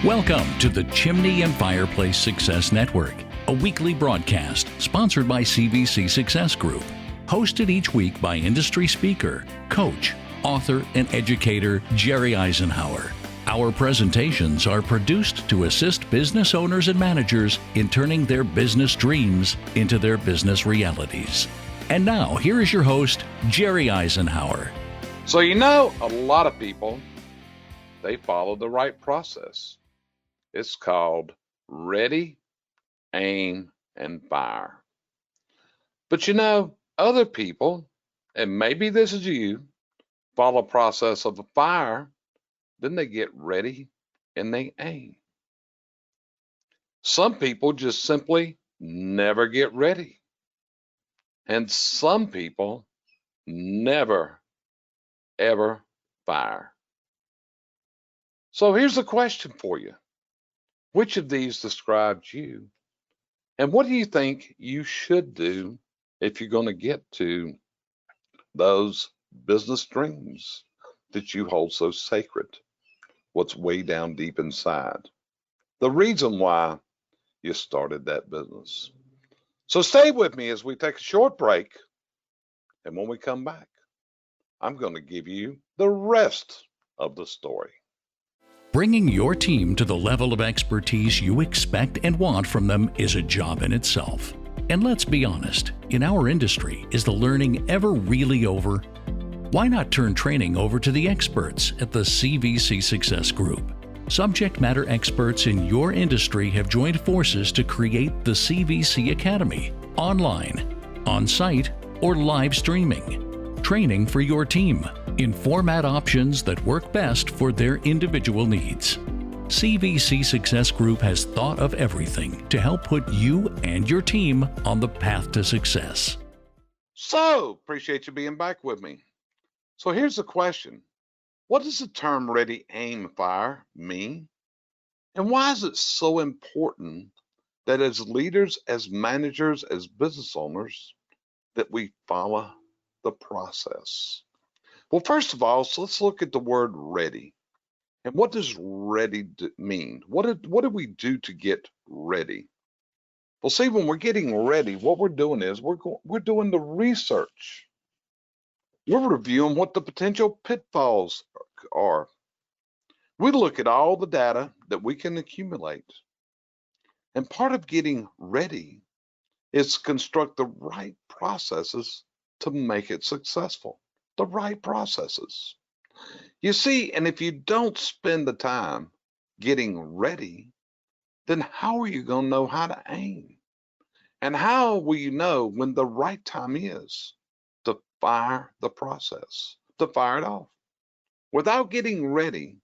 Welcome to the Chimney and Fireplace Success Network, a weekly broadcast sponsored by CVC Success Group, hosted each week by industry speaker, coach, author, and educator Jerry Eisenhower. Our presentations are produced to assist business owners and managers in turning their business dreams into their business realities. And now, here is your host, Jerry Eisenhower. So a lot of people, they follow the right process. It's called ready, aim, and fire. But other people, and maybe this is you, follow a process of a fire, then they get ready and they aim. Some people just simply never get ready. And some people never, ever fire. So here's the question for you. Which of these describes you? And what do you think you should do if you're going to get to those business dreams that you hold so sacred? What's way down deep inside? The reason why you started that business. So stay with me as we take a short break. And when we come back, I'm going to give you the rest of the story. Bringing your team to the level of expertise you expect and want from them is a job in itself. And let's be honest, in our industry, is the learning ever really over? Why not turn training over to the experts at the CVC Success Group? Subject matter experts in your industry have joined forces to create the CVC Academy, online, on-site, or live streaming. Training for your team in format options that work best for their individual needs. CVC Success Group has thought of everything to help put you and your team on the path to success. So, appreciate you being back with me. So here's the question. What does the term ready, aim, fire mean? And why is it so important that as leaders, as managers, as business owners, that we follow the process? Well, first of all, so let's look at the word ready. And what does ready mean? What do we do to get ready? Well, see, when we're getting ready, what we're doing is we're doing the research. We're reviewing what the potential pitfalls are. We look at all the data that we can accumulate. And part of getting ready is to construct the right processes to make it successful. The right processes. You see, and if you don't spend the time getting ready, then how are you going to know how to aim? And how will you know when the right time is to fire the process, to fire it off? Without getting ready,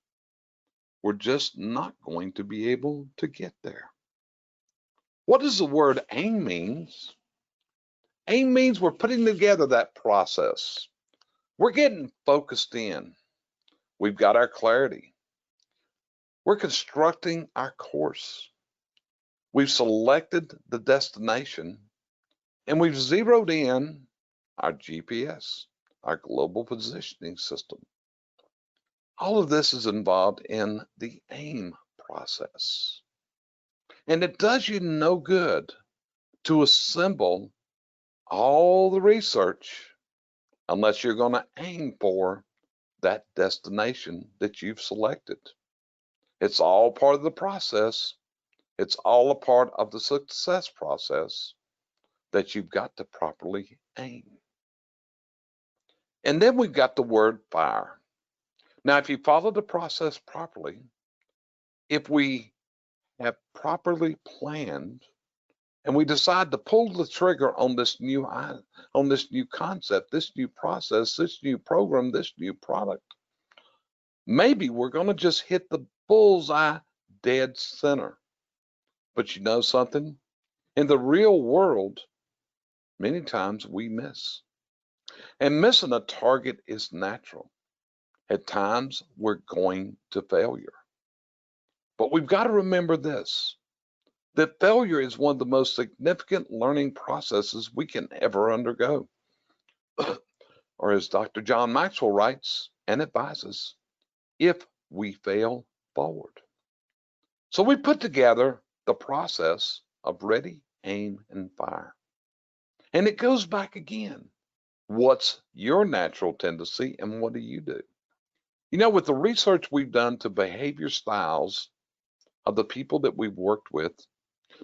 we're just not going to be able to get there. What does the word aim means? Aim means we're putting together that process. We're getting focused in. We've got our clarity. We're constructing our course. We've selected the destination, and we've zeroed in our GPS, our global positioning system. All of this is involved in the aim process. And it does you no good to assemble all the research unless you're going to aim for that destination that you've selected. It's all part of the process. It's all a part of the success process that you've got to properly aim. And then we've got the word fire. Now, if you follow the process properly, if we have properly planned and we decide to pull the trigger on this new concept, this new process, this new program, this new product, maybe we're going to just hit the bullseye dead center. But you know something? In the real world, many times we miss. And missing a target is natural. At times, we're going to failure. But we've got to remember this, that failure is one of the most significant learning processes we can ever undergo. Or as Dr. John Maxwell writes and advises, if we fail forward. So we put together the process of ready, aim, and fire. And it goes back again. What's your natural tendency and what do you do? You know, with the research we've done to behavior styles of the people that we've worked with,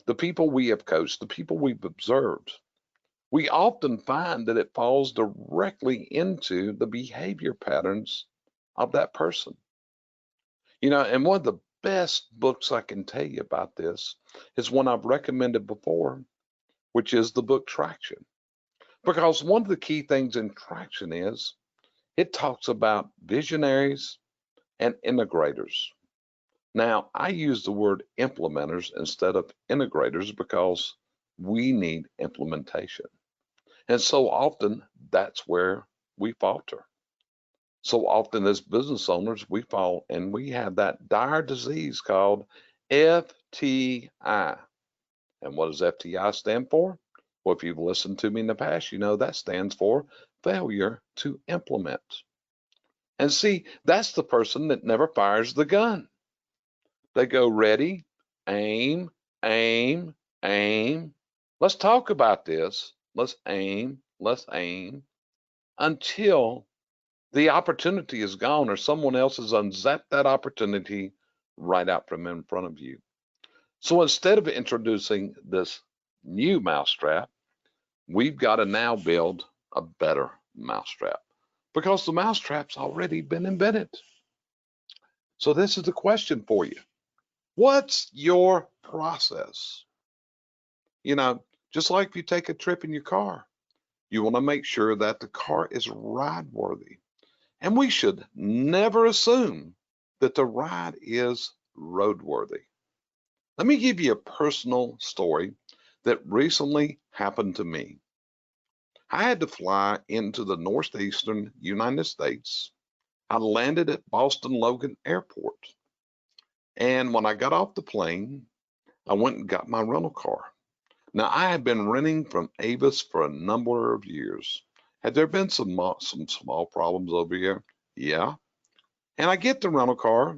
the people we have coached, the people we've observed, we often find that it falls directly into the behavior patterns of that person. You know, and one of the best books I can tell you about this is one I've recommended before, which is the book Traction. Because one of the key things in Traction is it talks about visionaries and integrators. Now, I use the word implementers instead of integrators because we need implementation. And so often that's where we falter. So often as business owners, we fall and we have that dire disease called FTI. And what does FTI stand for? Well, if you've listened to me in the past, you know that stands for failure to implement. And see, that's the person that never fires the gun. They go ready, aim, aim, aim. Let's talk about this. Let's aim until the opportunity is gone or someone else has unzapped that opportunity right out from in front of you. So instead of introducing this new mousetrap, we've got to now build a better mousetrap because the mousetrap's already been invented. So this is the question for you. What's your process? You know, just like if you take a trip in your car, you want to make sure that the car is ride worthy. And we should never assume that the ride is roadworthy. Let me give you a personal story that recently happened to me. I had to fly into the northeastern United States. I landed at Boston Logan Airport. And when I got off the plane, I went and got my rental car. Now, I had been renting from Avis for a number of years. Had there been some small problems over here? Yeah. And I get the rental car,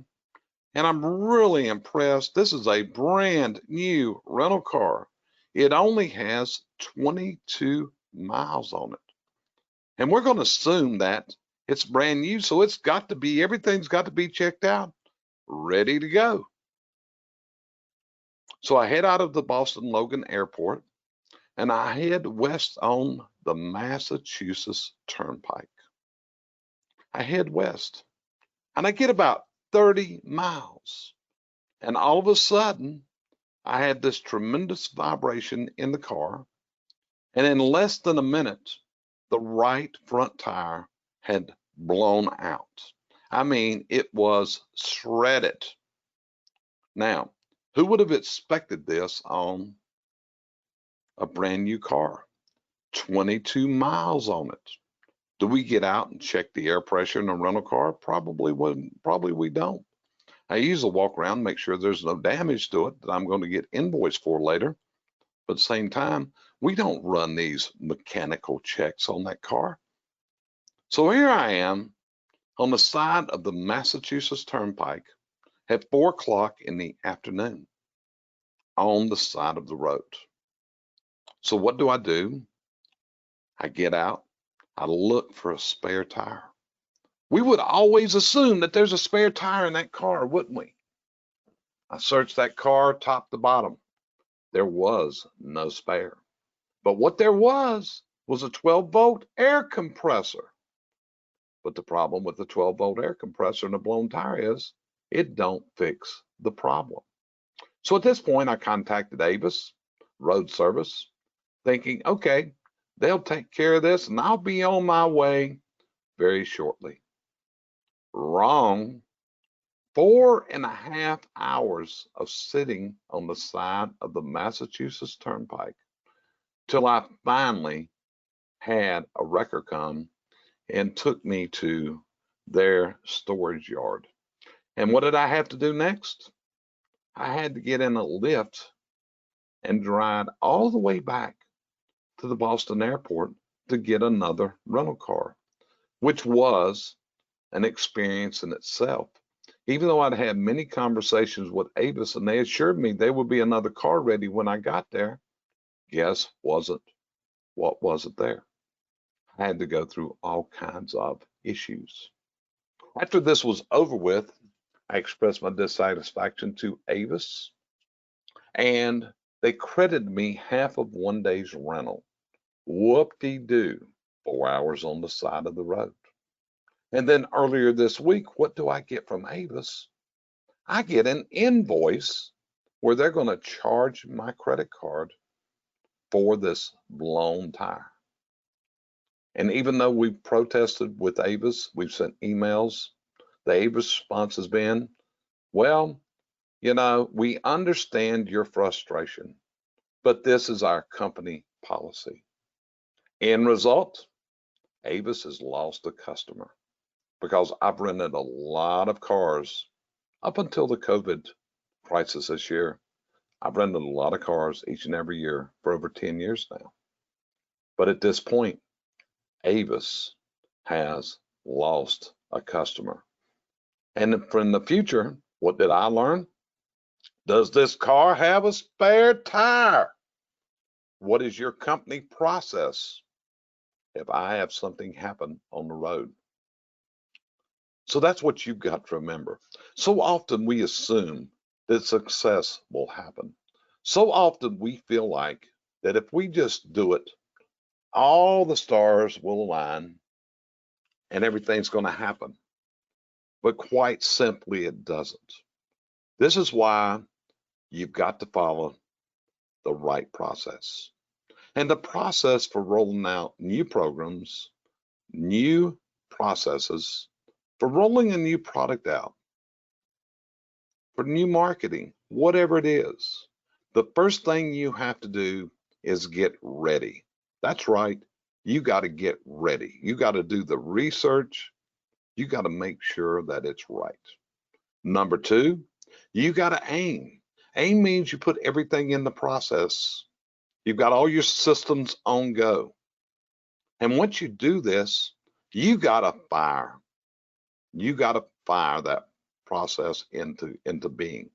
and I'm really impressed. This is a brand new rental car. It only has 22 miles on it. And we're going to assume that it's brand new, so it's got to be, everything's got to be checked out, ready to go. So I head out of the Boston Logan Airport and I head west on the Massachusetts Turnpike. I head west and I get about 30 miles. And all of a sudden, I had this tremendous vibration in the car. And in less than a minute, the right front tire had blown out. I mean, it was shredded. Now, who would have expected this on a brand new car? 22 miles on it. Do we get out and check the air pressure in a rental car? Probably wouldn't. Probably we don't. I usually walk around, make sure there's no damage to it that I'm going to get invoiced for later. But at the same time, we don't run these mechanical checks on that car. So here I am on the side of the Massachusetts Turnpike at 4 o'clock in the afternoon on the side of the road. So what do? I get out, I look for a spare tire. We would always assume that there's a spare tire in that car, wouldn't we? I searched that car top to bottom. There was no spare. But what there was a 12-volt air compressor. But the problem with the 12-volt air compressor and a blown tire is it don't fix the problem. So at this point, I contacted Avis Road Service, thinking, okay, they'll take care of this and I'll be on my way very shortly. Wrong. 4.5 hours of sitting on the side of the Massachusetts Turnpike till I finally had a wrecker come and took me to their storage yard. And what did I have to do next? I had to get in a lift and drive all the way back to the Boston airport to get another rental car, which was an experience in itself. Even though I'd had many conversations with Avis and they assured me there would be another car ready when I got there, guess what wasn't there. I had to go through all kinds of issues. After this was over with, I expressed my dissatisfaction to Avis, and they credited me half of one day's rental. Whoop-de-doo, 4 hours on the side of the road. And then earlier this week, what do I get from Avis? I get an invoice where they're going to charge my credit card for this blown tire. And even though we've protested with Avis, we've sent emails, the Avis response has been, well, we understand your frustration, but this is our company policy. End result, Avis has lost a customer because I've rented a lot of cars up until the COVID crisis this year. I've rented a lot of cars each and every year for over 10 years now. But at this point, Avis has lost a customer. And in the future, what did I learn? Does this car have a spare tire? What is your company process if I have something happen on the road? So that's what you've got to remember. So often we assume that success will happen. So often we feel like that if we just do it, all the stars will align and everything's going to happen. But quite simply, it doesn't. This is why you've got to follow the right process. And the process for rolling out new programs, new processes, for rolling a new product out, for new marketing, whatever it is, the first thing you have to do is get ready. That's right. You got to get ready. You got to do the research. You got to make sure that it's right. Number two, you got to aim. Aim means you put everything in the process. You've got all your systems on go. And once you do this, you got to fire. You got to fire that process into being.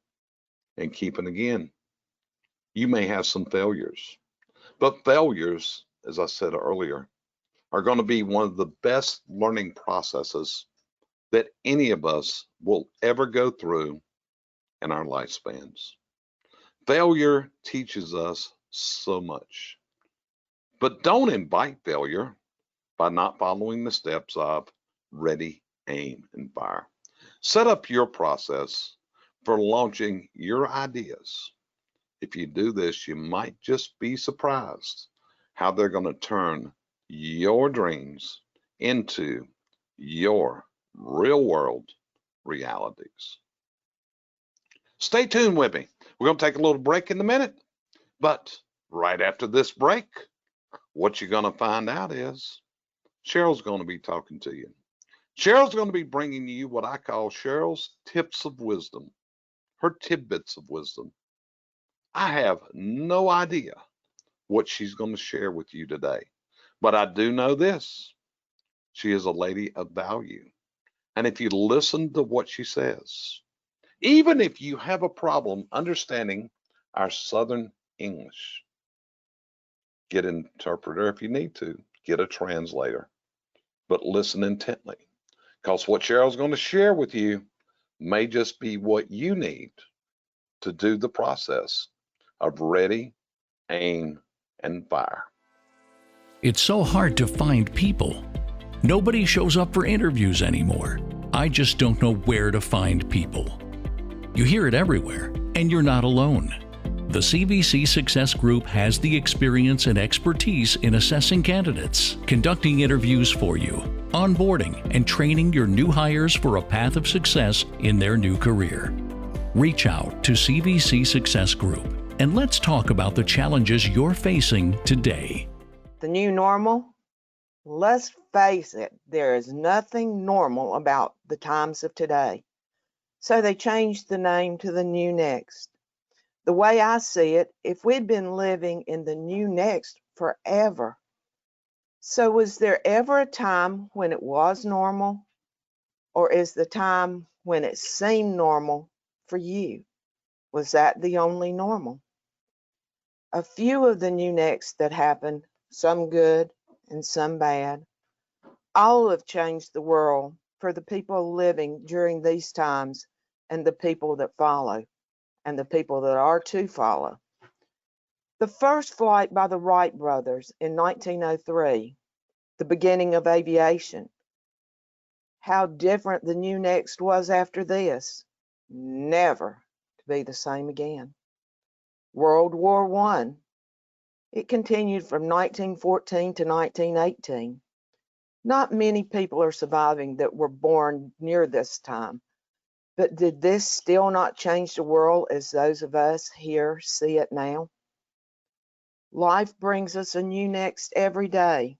And keeping again, you may have some failures, but failures, as I said earlier, are going to be one of the best learning processes that any of us will ever go through in our lifespans. Failure teaches us so much, but don't invite failure by not following the steps of ready, aim, and fire. Set up your process for launching your ideas. If you do this, you might just be surprised how they're going to turn your dreams into your real world realities. Stay tuned with me. We're going to take a little break in a minute, but right after this break, what you're going to find out is Cheryl's going to be talking to you. Cheryl's going to be bringing you what I call Cheryl's tips of wisdom, her tidbits of wisdom. I have no idea what she's going to share with you today, but I do know this. She is a lady of value. And if you listen to what she says, even if you have a problem understanding our Southern English, get an interpreter if you need to, get a translator, but listen intently, because what Cheryl's going to share with you may just be what you need to do the process of ready, aim, and fire. It's so hard to find people. Nobody shows up for interviews anymore. I just don't know where to find people. You hear it everywhere, and you're not alone. The CVC Success Group has the experience and expertise in assessing candidates, conducting interviews for you, onboarding, and training your new hires for a path of success in their new career. Reach out to CVC Success Group and let's talk about the challenges you're facing today. The new normal? Let's face it, there is nothing normal about the times of today. So they changed the name to the new next. The way I see it, if we'd been living in the new next forever, so was there ever a time when it was normal? Or is the time when it seemed normal for you? Was that the only normal? A few of the new necks that happened, some good and some bad, all have changed the world for the people living during these times and the people that follow and the people that are to follow. The first flight by the Wright brothers in 1903, the beginning of aviation. How different the new next was after this. Never to be the same again. World War I. It continued from 1914 to 1918. Not many people are surviving that were born near this time. But did this still not change the world as those of us here see it now? Life brings us a new next every day.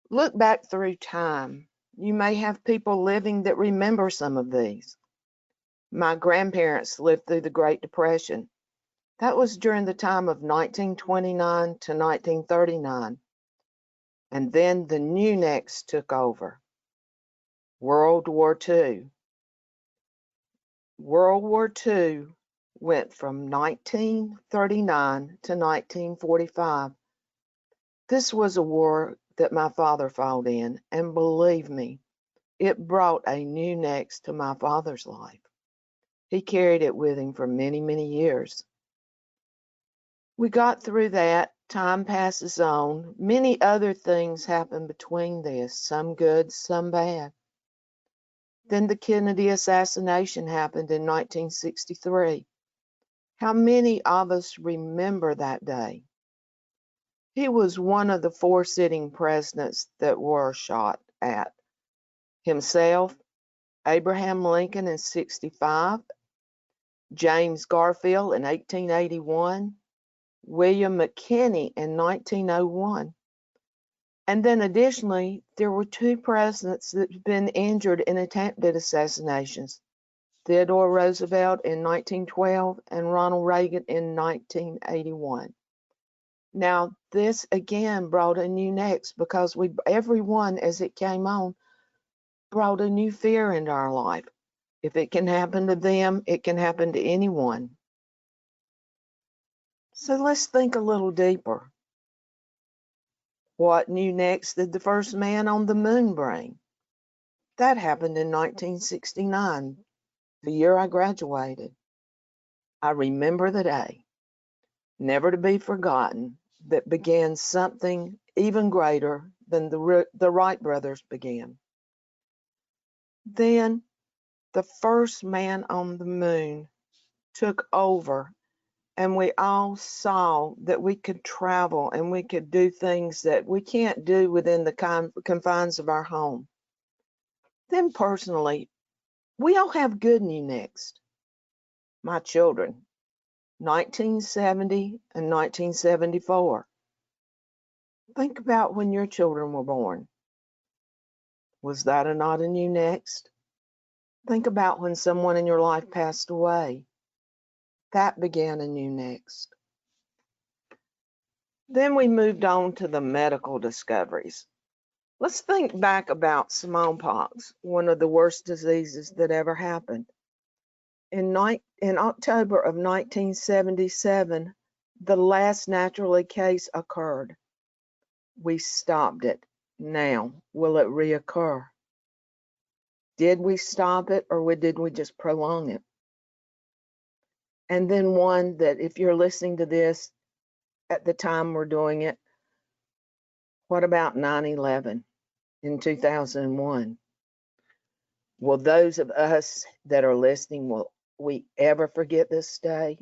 Look back through time. You may have people living that remember some of these. My grandparents lived through the Great Depression. That was during the time of 1929 to 1939. And then the new next took over. World War II. World War II went from 1939 to 1945. This was a war that my father fought in, and believe me, it brought a new next to my father's life. He carried it with him for many, many years. We got through that. Time passes on. Many other things happened between this, some good, some bad. Then the Kennedy assassination happened in 1963. How many of us remember that day? He was one of the 4 sitting presidents that were shot at. Himself, Abraham Lincoln in 65, James Garfield in 1881, William McKinney in 1901. And then additionally, there were 2 presidents that had been injured in attempted assassinations. Theodore Roosevelt in 1912 and Ronald Reagan in 1981. Now, this again brought a new next because everyone, as it came on, brought a new fear into our life. If it can happen to them, it can happen to anyone. So let's think a little deeper. What new next did the first man on the moon bring? That happened in 1969, the year I graduated. I remember the day, never to be forgotten, that began something even greater than the Wright brothers began. Then the first man on the moon took over, and we all saw that we could travel and we could do things that we can't do within the confines of our home. Then personally, we all have good new next. My children, 1970 and 1974. Think about when your children were born. Was that not a new next? Think about when someone in your life passed away. That began a new next. Then we moved on to the medical discoveries. Let's think back about smallpox, one of the worst diseases that ever happened. In October of 1977, the last naturally case occurred. We stopped it. Now, will it reoccur? Did we stop it, or did we just prolong it? And then one that, if you're listening to this at the time we're doing it, what about 9/11 in 2001? Will those of us that are listening, will we ever forget this day?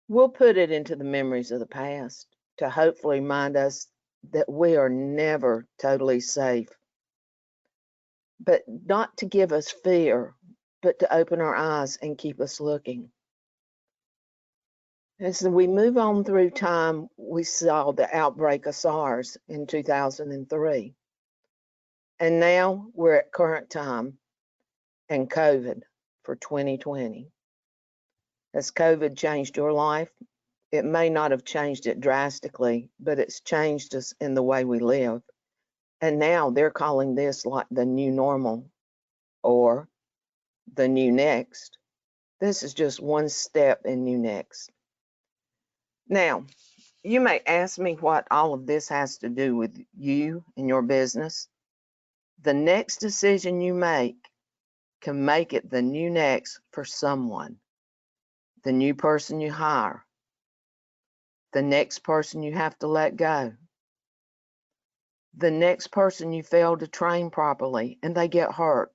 We'll put it into the memories of the past to hopefully remind us that we are never totally safe. But not to give us fear, but to open our eyes and keep us looking. As we move on through time, we saw the outbreak of SARS in 2003. And now we're at current time and COVID for 2020. Has COVID changed your life? It may not have changed it drastically, but it's changed us in the way we live. And now they're calling this like the new normal, or the new next. This is just one step in new next. Now, you may ask me what all of this has to do with you and your business. The next decision you make can make it the new next for someone. The new person you hire, the next person you have to let go, the next person you fail to train properly and they get hurt,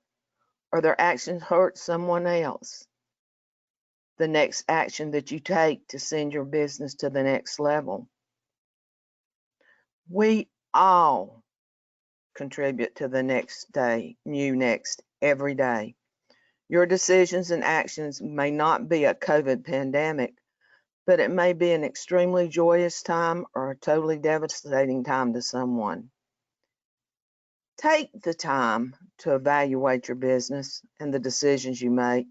or their actions hurt someone else, the next action that you take to send your business to the next level. We all contribute to the next day, new next, every day. Your decisions and actions may not be a COVID pandemic, but it may be an extremely joyous time or a totally devastating time to someone. Take the time to evaluate your business and the decisions you make.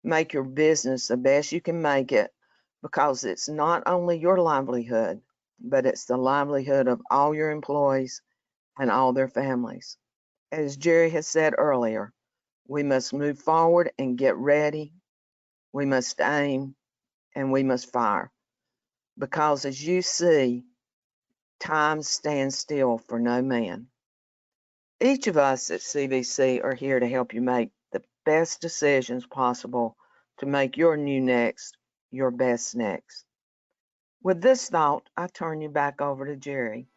Make your business the best you can make it, because it's not only your livelihood, but it's the livelihood of all your employees and all their families. As Jerry has said earlier, we must move forward and get ready. We must aim and we must fire. Because as you see, time stands still for no man. Each of us at CVC are here to help you make the best decisions possible to make your new next your best next. With this thought, I turn you back over to Jerry.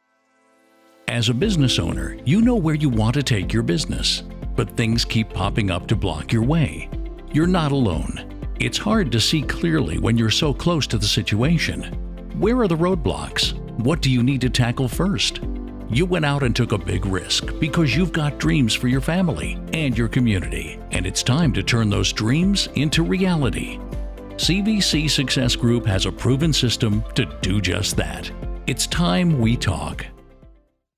As a business owner, you know where you want to take your business, but things keep popping up to block your way. You're not alone. It's hard to see clearly when you're so close to the situation. Where are the roadblocks? What do you need to tackle first? You went out and took a big risk because you've got dreams for your family and your community, and it's time to turn those dreams into reality. CVC Success Group has a proven system to do just that. It's time we talk.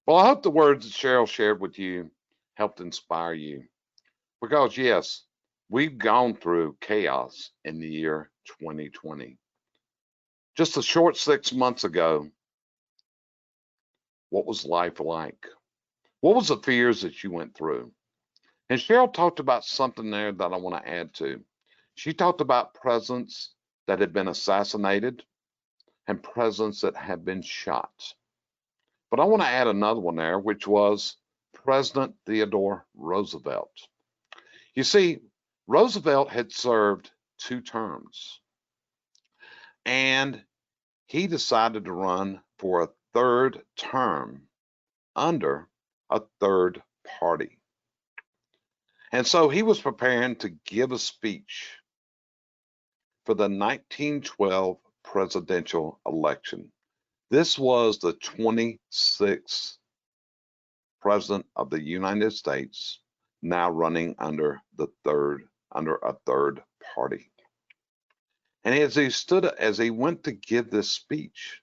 Well, I hope the words that Sheryl shared with you helped inspire you. Because yes, we've gone through chaos in the year 2020. Just a short 6 months ago, what was life like? What was the fears that you went through? And Sheryl talked about something there that I want to add to. She talked about presidents that had been assassinated and presidents that had been shot. But I want to add another one there, which was President Theodore Roosevelt. You see, Roosevelt had served 2 terms, and he decided to run for a 3rd term under a 3rd party. And so he was preparing to give a speech for the 1912 presidential election. This was the 26th president of the United States, now running under a 3rd party. And as he went to give this speech,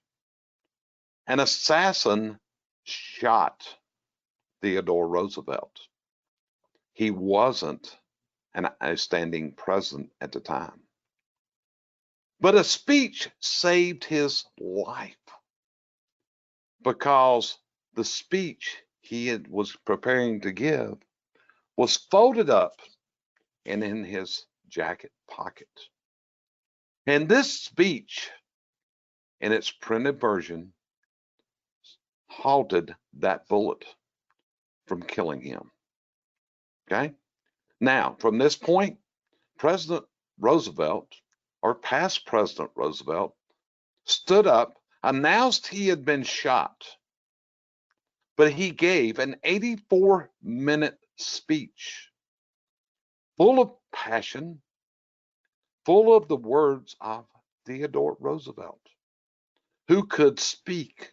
an assassin shot Theodore Roosevelt. He wasn't a standing president at the time. But a speech saved his life, because the speech he was preparing to give was folded up and in his jacket pocket. And this speech, in its printed version, halted that bullet from killing him. Okay? Now, from this point, President Roosevelt, or past President Roosevelt, stood up, announced he had been shot, but he gave an 84-minute speech full of passion, full of the words of Theodore Roosevelt, who could speak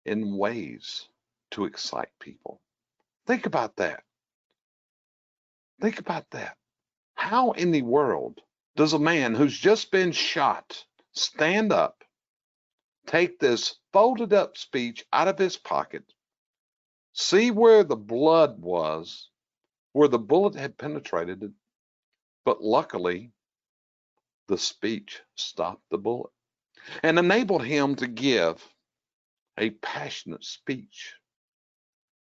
in ways to excite people. Think about that. Think about that. How in the world does a man who's just been shot stand up, take this folded up speech out of his pocket, see where the blood was, where the bullet had penetrated it, but luckily the speech stopped the bullet and enabled him to give a passionate speech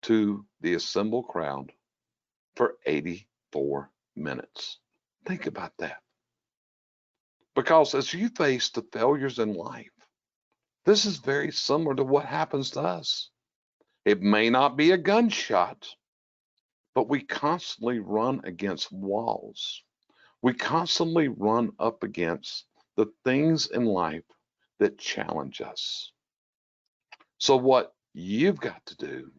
to the assembled crowd for 84 minutes. Think about that. Because as you face the failures in life, this is very similar to what happens to us. It may not be a gunshot, but we constantly run against walls. We constantly run up against the things in life that challenge us. So what you've got to do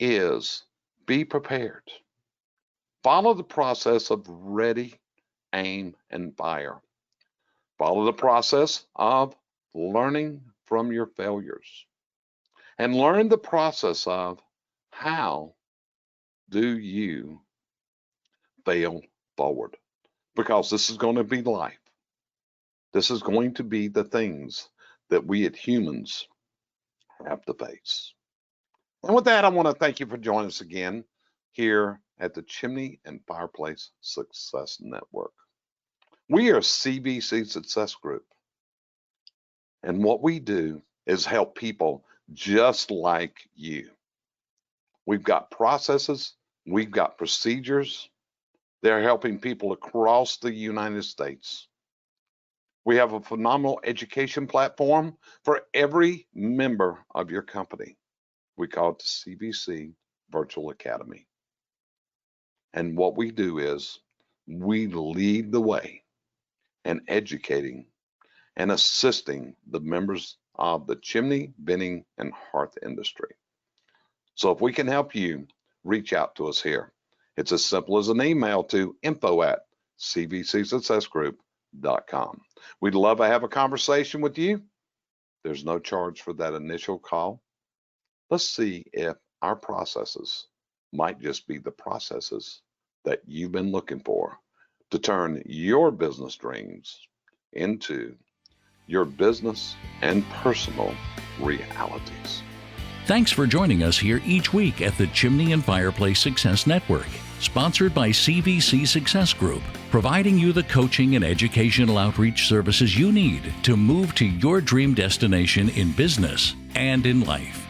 is be prepared. Follow the process of ready, aim, and fire. Follow the process of learning from your failures. And learn the process of how do you fail forward? Because this is going to be life. This is going to be the things that we as humans have to face. And with that, I want to thank you for joining us again here at the Chimney and Fireplace Success Network. We are CVC Success Group. And what we do is help people just like you. We've got processes, we've got procedures. They're helping people across the United States. We have a phenomenal education platform for every member of your company. We call it the CVC Virtual Academy. And what we do is we lead the way in educating and assisting the members of the chimney, venting, and hearth industry. So if we can help you, reach out to us here. It's as simple as an email to info@cvcsuccessgroup.com. We'd love to have a conversation with you. There's no charge for that initial call. Let's see if our processes might just be the processes that you've been looking for to turn your business dreams into your business and personal realities. Thanks for joining us here each week at the Chimney and Fireplace Success Network, sponsored by CVC Success Group, providing you the coaching and educational outreach services you need to move to your dream destination in business and in life.